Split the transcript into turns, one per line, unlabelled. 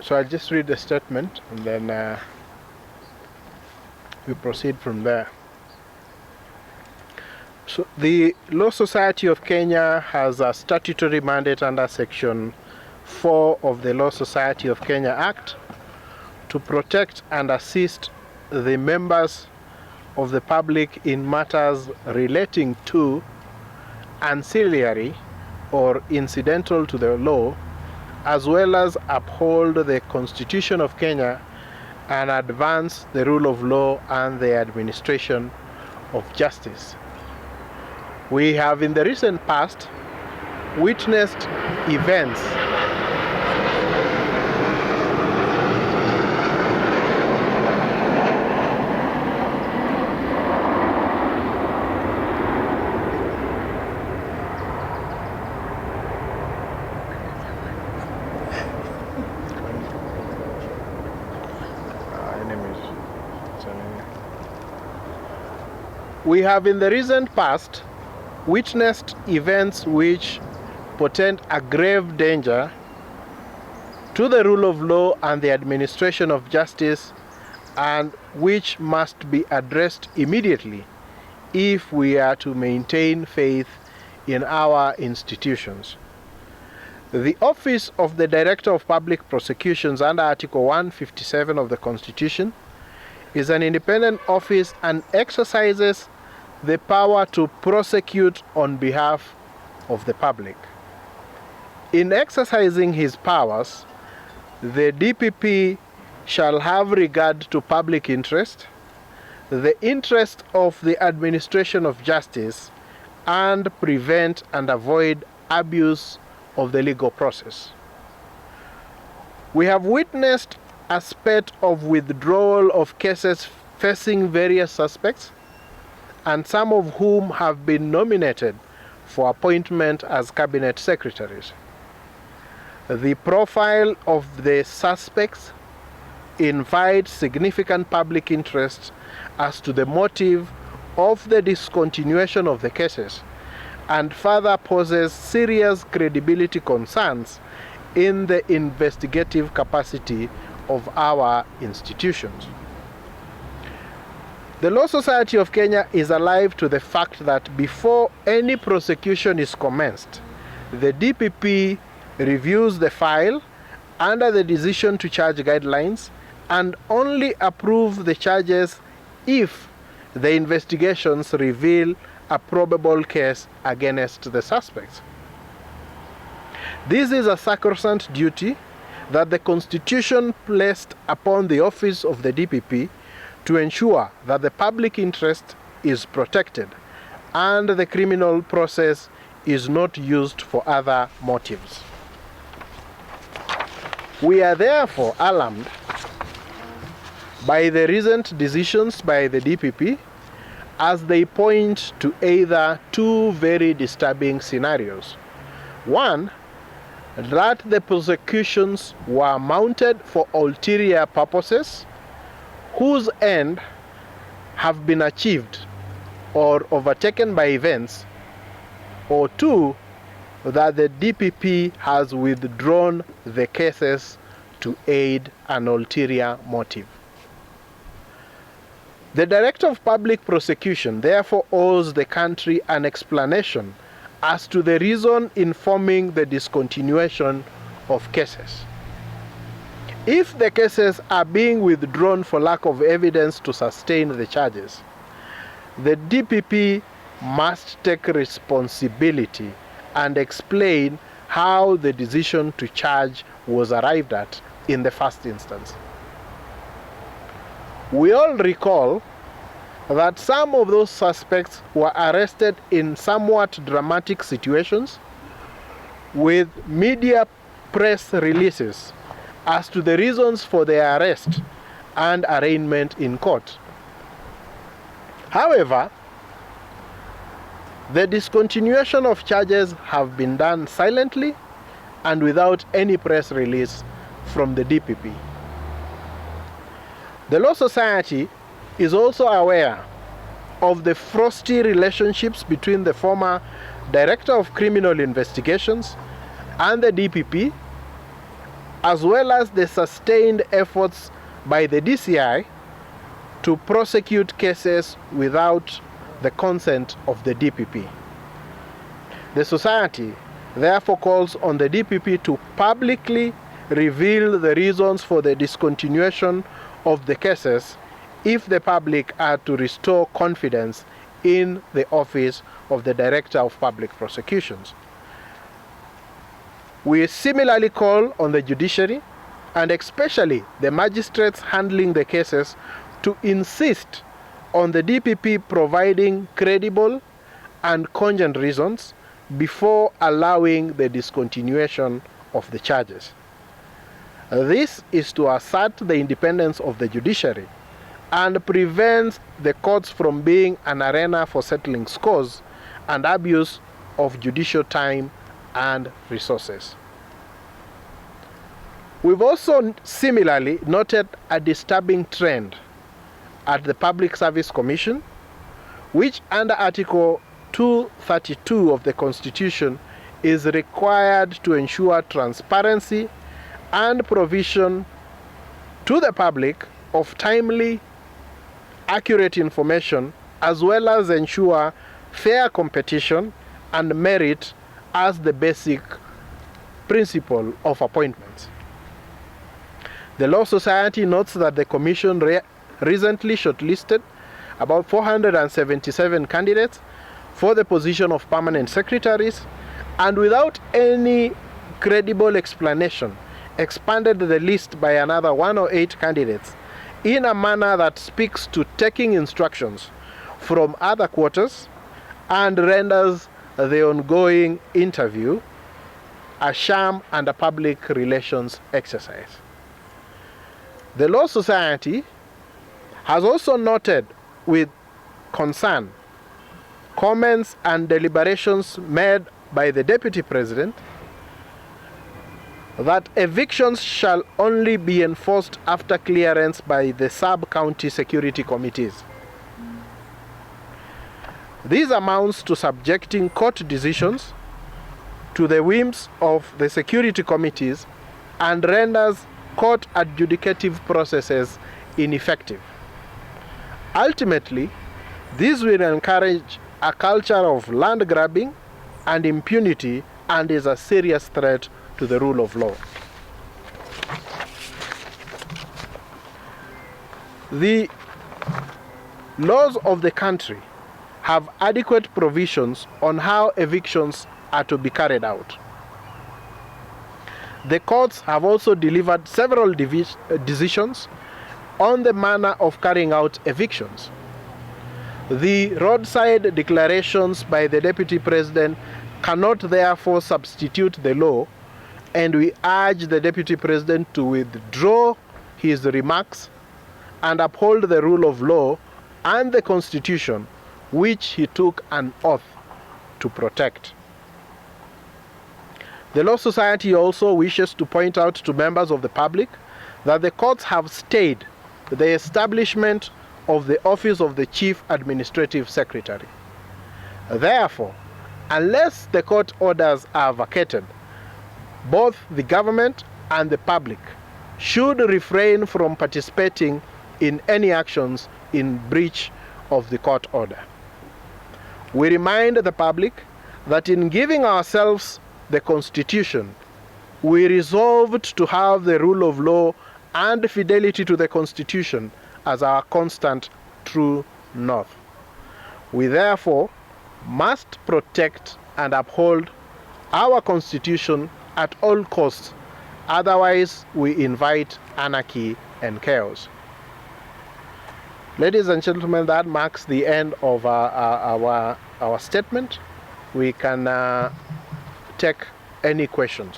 So I'll just read the statement and then we proceed from there. So the Law Society of Kenya has a statutory mandate under Section 4 of the Law Society of Kenya Act to protect and assist the members of the public in matters relating to, ancillary or incidental to the law, as well as uphold the Constitution of Kenya and advance the rule of law and the administration of justice. We have in the recent past witnessed events witnessed events which portend a grave danger to the rule of law and the administration of justice, and which must be addressed immediately if we are to maintain faith in our institutions. The Office of the Director of Public Prosecutions under Article 157 of the Constitution is an independent office and exercises the power to prosecute on behalf of the public. In exercising his powers, the DPP shall have regard to public interest, the interest of the administration of justice, and prevent and avoid abuse of the legal process. We have witnessed a spate of withdrawal of cases facing various suspects, and some of whom have been nominated for appointment as cabinet secretaries. The profile of the suspects invites significant public interest as to the motive of the discontinuation of the cases, and further poses serious credibility concerns in the investigative capacity of our institutions. The Law Society of Kenya is alive to the fact that before any prosecution is commenced, the DPP reviews the file under the decision to charge guidelines and only approve the charges if the investigations reveal a probable case against the suspects. This is a sacrosanct duty that the Constitution placed upon the office of the DPP to ensure that the public interest is protected and the criminal process is not used for other motives. We are therefore alarmed by the recent decisions by the DPP, as they point to either two very disturbing scenarios. One, that the prosecutions were mounted for ulterior purposes whose end have been achieved or overtaken by events, or two, that the DPP has withdrawn the cases to aid an ulterior motive. The Director of Public Prosecution therefore owes the country an explanation as to the reason informing the discontinuation of cases. If the cases are being withdrawn for lack of evidence to sustain the charges, the DPP must take responsibility and explain how the decision to charge was arrived at in the first instance. We all recall that some of those suspects were arrested in somewhat dramatic situations, with media press releases as to the reasons for their arrest and arraignment in court. However, the discontinuation of charges have been done silently and without any press release from the DPP. The Law Society is also aware of the frosty relationships between the former Director of Criminal Investigations and the DPP, as well as the sustained efforts by the DCI to prosecute cases without the consent of the DPP. The society therefore calls on the DPP to publicly reveal the reasons for the discontinuation of the cases if the public are to restore confidence in the office of the Director of Public Prosecutions. We similarly call on the judiciary, and especially the magistrates handling the cases, to insist on the DPP providing credible and cogent reasons before allowing the discontinuation of the charges. This is to assert the independence of the judiciary and prevents the courts from being an arena for settling scores and abuse of judicial time and resources. We've also similarly noted a disturbing trend at the Public Service Commission, which under Article 232 of the Constitution is required to ensure transparency and provision to the public of timely, accurate information, as well as ensure fair competition and merit as the basic principle of appointments. The Law Society notes that the Commission recently shortlisted about 477 candidates for the position of permanent secretaries, and without any credible explanation, expanded the list by another 108 candidates in a manner that speaks to taking instructions from other quarters and renders the ongoing interview a sham and a public relations exercise. The Law Society has also noted with concern comments and deliberations made by the Deputy President that evictions shall only be enforced after clearance by the sub-county security committees. This amounts to subjecting court decisions to the whims of the security committees and renders court adjudicative processes ineffective. Ultimately, this will encourage a culture of land grabbing and impunity and is a serious threat to the rule of law. The laws of the country have adequate provisions on how evictions are to be carried out. The courts have also delivered several decisions on the manner of carrying out evictions. The roadside declarations by the Deputy President cannot therefore substitute the law, and we urge the Deputy President to withdraw his remarks and uphold the rule of law and the Constitution, which he took an oath to protect. The Law Society also wishes to point out to members of the public that the courts have stayed the establishment of the office of the Chief Administrative Secretary. Therefore, unless the court orders are vacated, both the government and the public should refrain from participating in any actions in breach of the court order. We remind the public that in giving ourselves the Constitution, we resolved to have the rule of law and fidelity to the Constitution as our constant true north. We therefore must protect and uphold our Constitution at all costs, otherwise we invite anarchy and chaos. Ladies and gentlemen, that marks the end of our statement. We can take any questions.